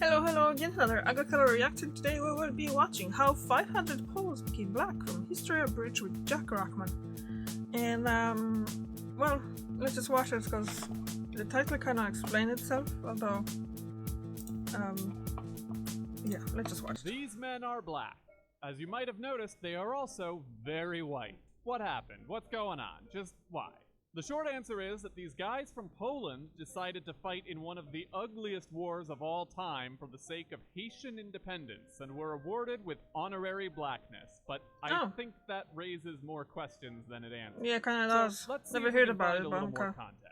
Hello again, another Agricolor Reacted. Today we will be watching how 500 Poles became black from History of Bridge with Jack Rockman. And well, let's just watch it because the title kind of explains itself, although, yeah, let's just watch it. These men are black. As you might have noticed, they are also very white. What happened? What's going on? Just why? The short answer is that these guys from Poland decided to fight in one of the ugliest wars of all time for the sake of Haitian independence and were awarded with honorary blackness. But I think that raises more questions than it answers. Yeah, kind of does. Let's Never heard about it, but more context.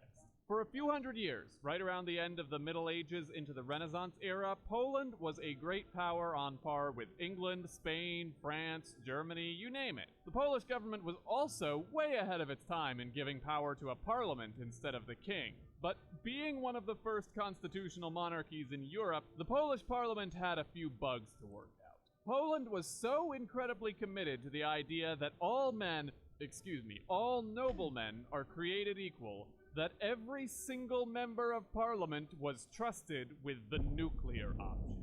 For a few hundred years, right around the end of the Middle Ages into the Renaissance era, Poland was a great power on par with England, Spain, France, Germany, you name it. The Polish government was also way ahead of its time in giving power to a parliament instead of the king. But being one of the first constitutional monarchies in Europe, the Polish parliament had a few bugs to work out. Poland was so incredibly committed to the idea that all noblemen are created equal, that every single member of parliament was trusted with the nuclear option.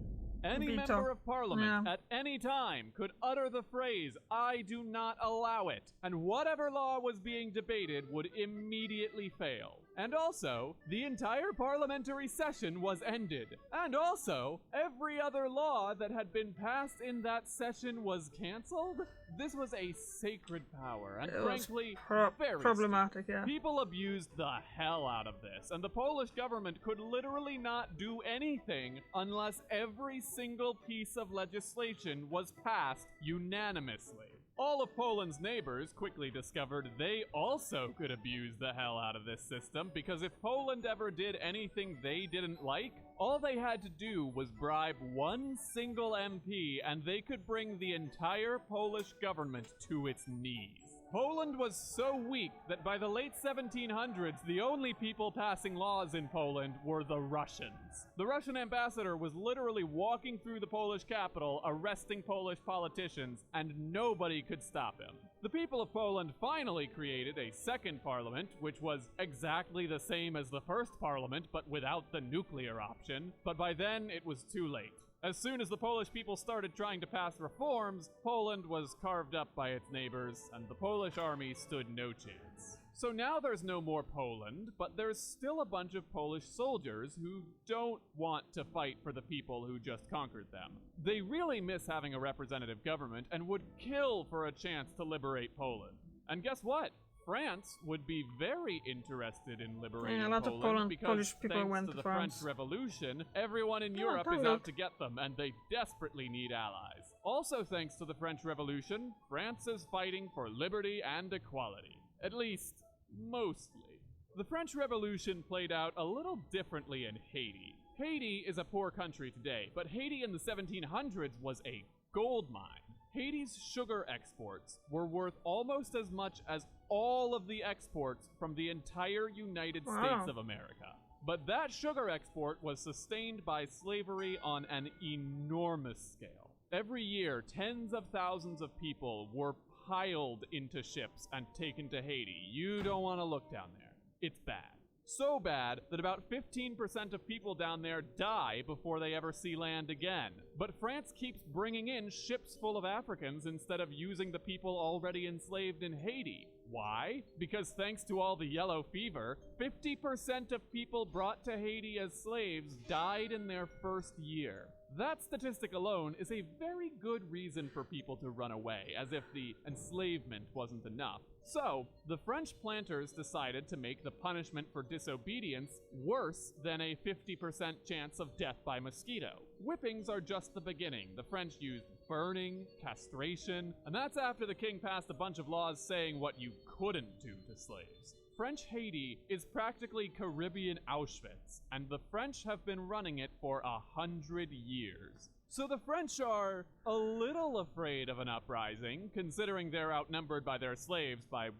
Any member of parliament at any time could utter the phrase, "I do not allow it," and whatever law was being debated would immediately fail. And also, the entire parliamentary session was ended. And also, every other law that had been passed in that session was cancelled. This was a sacred power, and frankly, very problematic, yeah. People abused the hell out of this, and the Polish government could literally not do anything unless every single piece of legislation was passed unanimously. All of Poland's neighbors quickly discovered they also could abuse the hell out of this system, because if Poland ever did anything they didn't like, all they had to do was bribe one single MP and they could bring the entire Polish government to its knees. Poland was so weak that by the late 1700s, the only people passing laws in Poland were the Russians. The Russian ambassador was literally walking through the Polish capital, arresting Polish politicians, and nobody could stop him. The people of Poland finally created a second parliament, which was exactly the same as the first parliament, but without the nuclear option. But by then, it was too late. As soon as the Polish people started trying to pass reforms, Poland was carved up by its neighbors, and the Polish army stood no chance. So now there's no more Poland, but there's still a bunch of Polish soldiers who don't want to fight for the people who just conquered them. They really miss having a representative government and would kill for a chance to liberate Poland. And guess what? France would be very interested in liberating Poland because Polish people thanks went to the France. French Revolution, everyone in Europe is out to get them, and they desperately need allies. Also thanks to the French Revolution, France is fighting for liberty and equality. At least, mostly. The French Revolution played out a little differently in Haiti. Haiti is a poor country today, but Haiti in the 1700s was a gold mine. Haiti's sugar exports were worth almost as much as all of the exports from the entire United States of America. But that sugar export was sustained by slavery on an enormous scale. Every year, tens of thousands of people were piled into ships and taken to Haiti. You don't want to look down there. It's bad. So bad that about 15% of people down there die before they ever see land again. But France keeps bringing in ships full of Africans instead of using the people already enslaved in Haiti. Why? Because thanks to all the yellow fever, 50% of people brought to Haiti as slaves died in their first year. That statistic alone is a very good reason for people to run away, as if the enslavement wasn't enough. So, the French planters decided to make the punishment for disobedience worse than a 50% chance of death by mosquito. Whippings are just the beginning. The French used burning, castration, and that's after the king passed a bunch of laws saying what you couldn't do to slaves. French Haiti is practically Caribbean Auschwitz, and the French have been running it for 100 years. So the French are a little afraid of an uprising, considering they're outnumbered by their slaves by,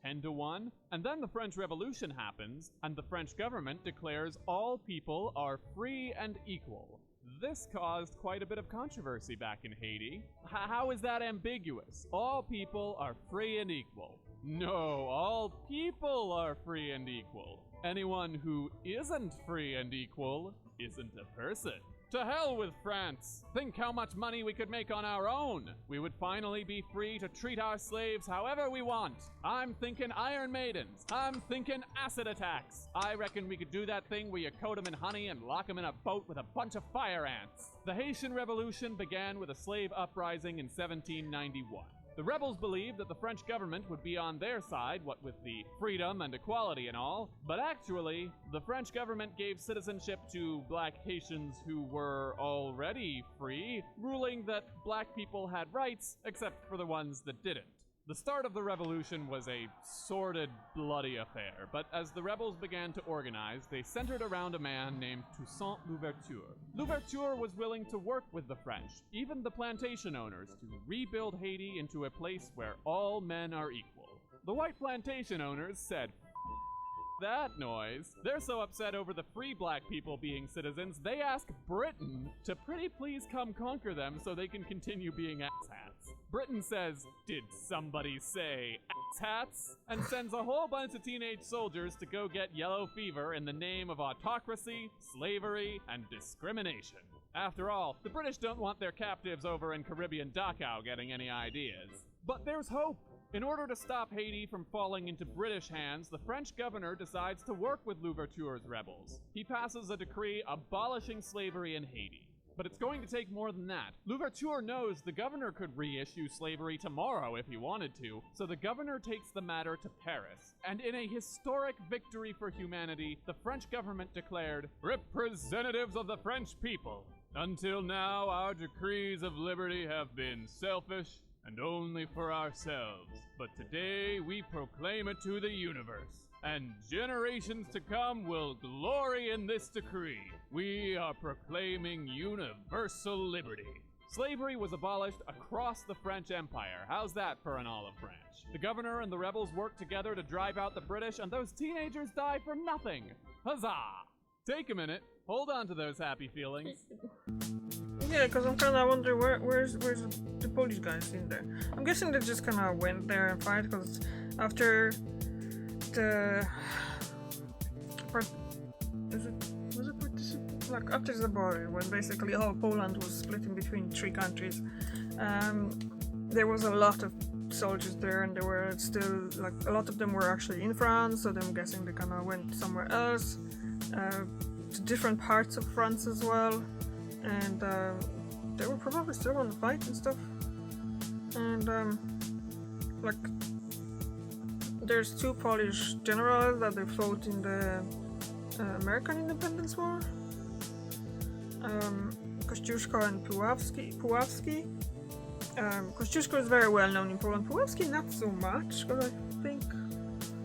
10 to 1? And then the French Revolution happens, and the French government declares all people are free and equal. This caused quite a bit of controversy back in Haiti. How is that ambiguous? All people are free and equal. No, all people are free and equal. Anyone who isn't free and equal isn't a person. To hell with France! Think how much money we could make on our own! We would finally be free to treat our slaves however we want! I'm thinking Iron Maidens! I'm thinking acid attacks! I reckon we could do that thing where you coat them in honey and lock them in a boat with a bunch of fire ants! The Haitian Revolution began with a slave uprising in 1791. The rebels believed that the French government would be on their side, what with the freedom and equality and all, but actually, the French government gave citizenship to black Haitians who were already free, ruling that black people had rights, except for the ones that didn't. The start of the revolution was a sordid, bloody affair, but as the rebels began to organize, they centered around a man named Toussaint Louverture. Louverture was willing to work with the French, even the plantation owners, to rebuild Haiti into a place where all men are equal. The white plantation owners said, that noise. They're so upset over the free black people being citizens, they ask Britain to pretty please come conquer them so they can continue being asshats. Britain says, did somebody say asshats? And sends a whole bunch of teenage soldiers to go get yellow fever in the name of autocracy, slavery, and discrimination. After all, the British don't want their captives over in Caribbean Dachau getting any ideas. But there's hope! In order to stop Haiti from falling into British hands, the French governor decides to work with Louverture's rebels. He passes a decree abolishing slavery in Haiti. But it's going to take more than that. Louverture knows the governor could reissue slavery tomorrow if he wanted to, so the governor takes the matter to Paris. And in a historic victory for humanity, the French government declared, "Representatives of the French people, until now our decrees of liberty have been selfish and only for ourselves. But today we proclaim it to the universe, and generations to come will glory in this decree. We are proclaiming universal liberty." Slavery was abolished across the French Empire. How's that for an olive branch? The governor and the rebels worked together to drive out the British, and those teenagers died for nothing. Huzzah! Take a minute, hold on to those happy feelings. Yeah, because I'm kind of wondering where's the police guys in there. I'm guessing they just kind of went there and fight, because after the after the border, when basically all Poland was split in between three countries, there was a lot of soldiers there, and there were still a lot of them were actually in France, so I'm guessing they kind of went somewhere else, to different parts of France as well. And they were probably still on the fight and stuff. And there's two Polish generals that they fought in the American Independence War. Kościuszko and Puławski. Kościuszko is very well known in Poland. Puławski not so much, because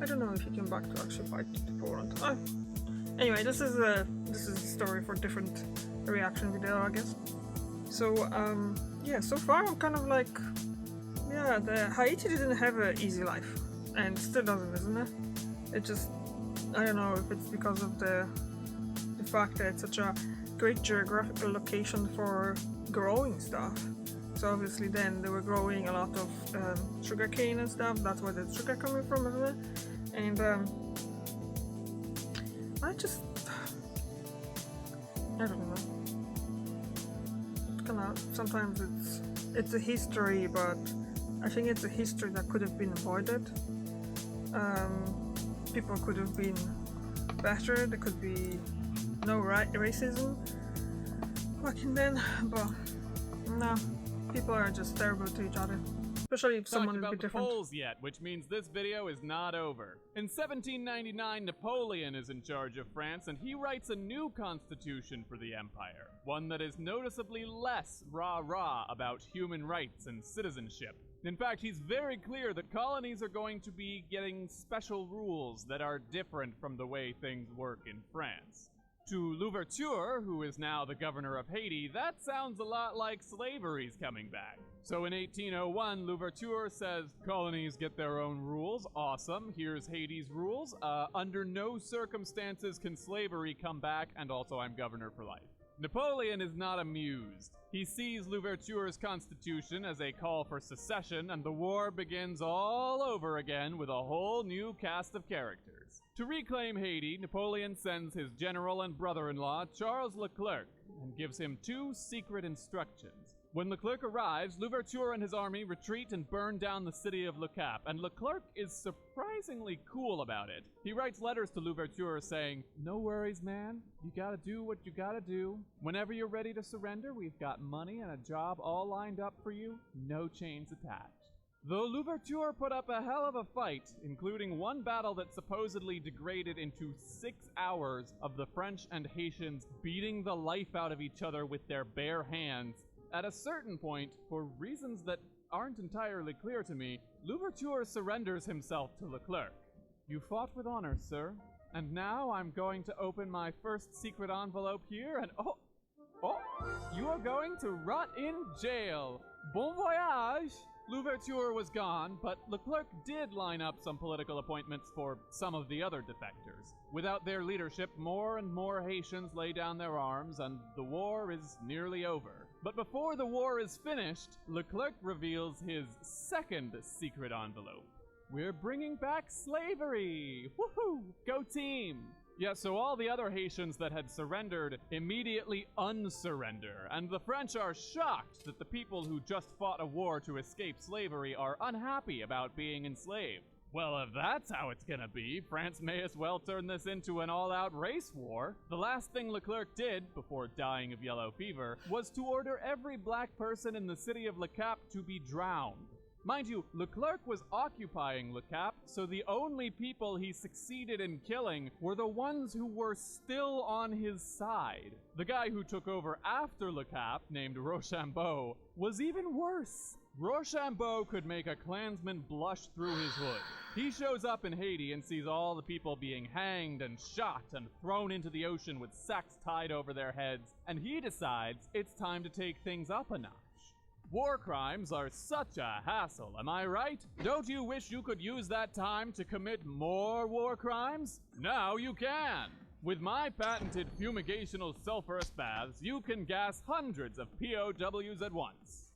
I don't know if he came back to actually fight Poland. Anyway, this is a story for different reaction video, I guess. So yeah, so far I'm kind of the Haiti didn't have an easy life, and still doesn't, isn't it? It just, I don't know if it's because of the fact that it's such a great geographical location for growing stuff. So obviously then they were growing a lot of sugarcane and stuff. That's where the sugar coming from, isn't it? And I don't know. Sometimes it's a history, but I think it's a history that could have been avoided. People could have been better. There could be no racism back in then, but no, people are just terrible to each other. Especially if someone is a bit different. Not about the polls yet, which means this video is not over. In 1799, Napoleon is in charge of France, and he writes a new constitution for the empire. One that is noticeably less rah-rah about human rights and citizenship. In fact, he's very clear that colonies are going to be getting special rules that are different from the way things work in France. To Louverture, who is now the governor of Haiti, that sounds a lot like slavery's coming back. So in 1801, Louverture says, colonies get their own rules, awesome, here's Haiti's rules. Under no circumstances can slavery come back, and also I'm governor for life. Napoleon is not amused. He sees Louverture's constitution as a call for secession, and the war begins all over again with a whole new cast of characters. To reclaim Haiti, Napoleon sends his general and brother-in-law, Charles Leclerc, and gives him 2 secret instructions. When Leclerc arrives, Louverture and his army retreat and burn down the city of Le Cap, and Leclerc is surprisingly cool about it. He writes letters to Louverture saying, "No worries, man. You gotta do what you gotta do. Whenever you're ready to surrender, we've got money and a job all lined up for you. No chains attached." Though Louverture put up a hell of a fight, including one battle that supposedly degraded into 6 hours of the French and Haitians beating the life out of each other with their bare hands, at a certain point, for reasons that aren't entirely clear to me, Louverture surrenders himself to Leclerc. "You fought with honor, sir. And now I'm going to open my first secret envelope here and oh, you are going to rot in jail. Bon voyage!" Louverture was gone, but Leclerc did line up some political appointments for some of the other defectors. Without their leadership, more and more Haitians lay down their arms, and the war is nearly over. But before the war is finished, Leclerc reveals his second secret envelope. "We're bringing back slavery! Woohoo! Go team!" Yeah, so all the other Haitians that had surrendered immediately unsurrender, and the French are shocked that the people who just fought a war to escape slavery are unhappy about being enslaved. Well, if that's how it's gonna be, France may as well turn this into an all-out race war. The last thing Leclerc did, before dying of yellow fever, was to order every black person in the city of Le Cap to be drowned. Mind you, Leclerc was occupying Le Cap, so the only people he succeeded in killing were the ones who were still on his side. The guy who took over after Le Cap, named Rochambeau, was even worse. Rochambeau could make a clansman blush through his hood. He shows up in Haiti and sees all the people being hanged and shot and thrown into the ocean with sacks tied over their heads, and he decides it's time to take things up a notch. War crimes are such a hassle, am I right? Don't you wish you could use that time to commit more war crimes? Now you can! With my patented fumigational sulfurous baths, you can gas hundreds of POWs at once.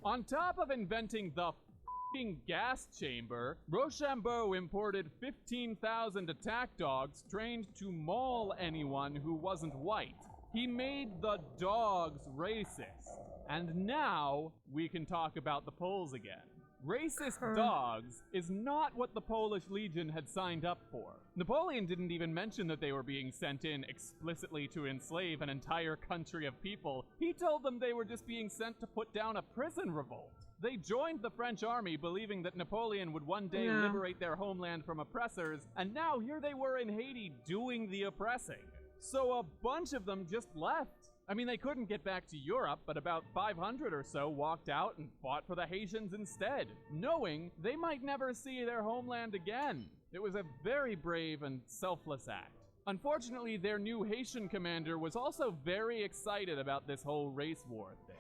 On top of inventing the f***ing gas chamber, Rochambeau imported 15,000 attack dogs trained to maul anyone who wasn't white. He made the dogs racist. And now we can talk about the Poles again. Racist dogs is not what the Polish Legion had signed up for. Napoleon didn't even mention that they were being sent in explicitly to enslave an entire country of people. He told them they were just being sent to put down a prison revolt. They joined the French army believing that Napoleon would one day liberate their homeland from oppressors, and now here they were in Haiti doing the oppressing. So a bunch of them just left. I mean, they couldn't get back to Europe, but about 500 or so walked out and fought for the Haitians instead, knowing they might never see their homeland again. It was a very brave and selfless act. Unfortunately, their new Haitian commander was also very excited about this whole race war thing.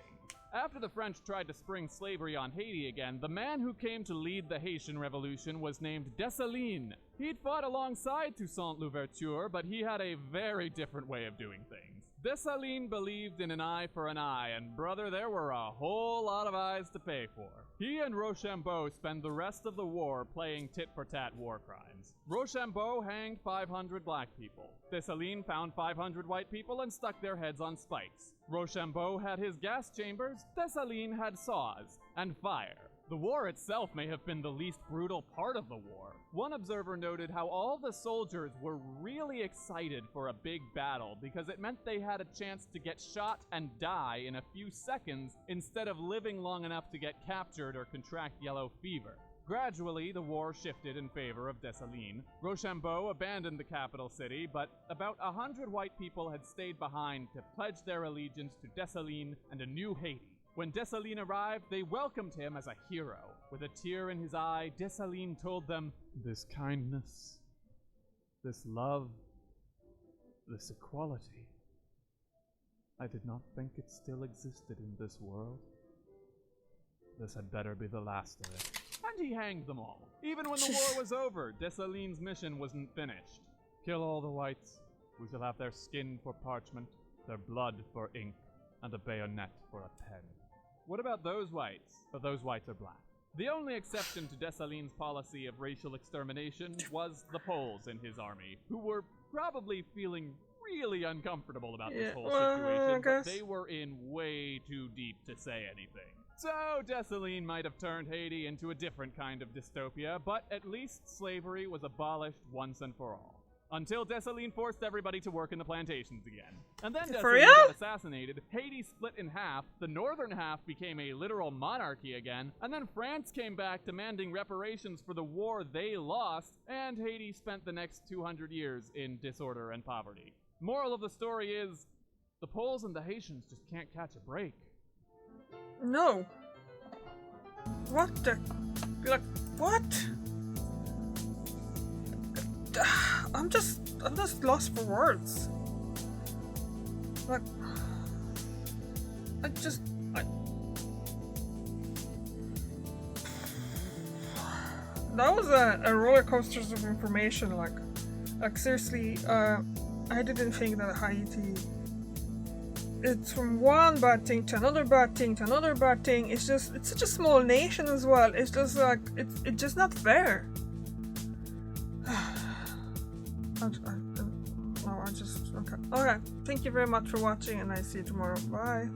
After the French tried to spring slavery on Haiti again, the man who came to lead the Haitian Revolution was named Dessalines. He'd fought alongside Toussaint Louverture, but he had a very different way of doing things. Dessalines believed in an eye for an eye, and brother, there were a whole lot of eyes to pay for. He and Rochambeau spent the rest of the war playing tit-for-tat war crimes. Rochambeau hanged 500 black people. Dessalines found 500 white people and stuck their heads on spikes. Rochambeau had his gas chambers, Dessalines had saws, and fire. The war itself may have been the least brutal part of the war. One observer noted how all the soldiers were really excited for a big battle because it meant they had a chance to get shot and die in a few seconds instead of living long enough to get captured or contract yellow fever. Gradually, the war shifted in favor of Dessalines. Rochambeau abandoned the capital city, but about 100 white people had stayed behind to pledge their allegiance to Dessalines and a new Haiti. When Dessalines arrived, they welcomed him as a hero. With a tear in his eye, Dessalines told them, "This kindness, this love, this equality, I did not think it still existed in this world. This had better be the last of it." And he hanged them all. Even when the war was over, Dessalines' mission wasn't finished. Kill all the whites. We shall have their skin for parchment, their blood for ink, and a bayonet for a pen. What about those whites? But those whites are black. The only exception to Dessalines' policy of racial extermination was the Poles in his army, who were probably feeling really uncomfortable about this Yeah, whole well, I situation, but guess. they were in way too deep to say anything. So, Dessalines might have turned Haiti into a different kind of dystopia, but at least slavery was abolished once and for all. Until Dessalines forced everybody to work in the plantations again. And then For Dessalines real? got assassinated, Haiti split in half, the northern half became a literal monarchy again, and then France came back demanding reparations for the war they lost, and Haiti spent the next 200 years in disorder and poverty. Moral of the story is, the Poles and the Haitians just can't catch a break. No. What the? Like, what? I'm just lost for words. Like, that was a roller coaster of information. Like seriously, I didn't think that Haiti. It's from one bad thing to another bad thing to another bad thing. It's such a small nation as well. It's just like it's just not fair. Okay. Thank you very much for watching, and I see you tomorrow. Bye.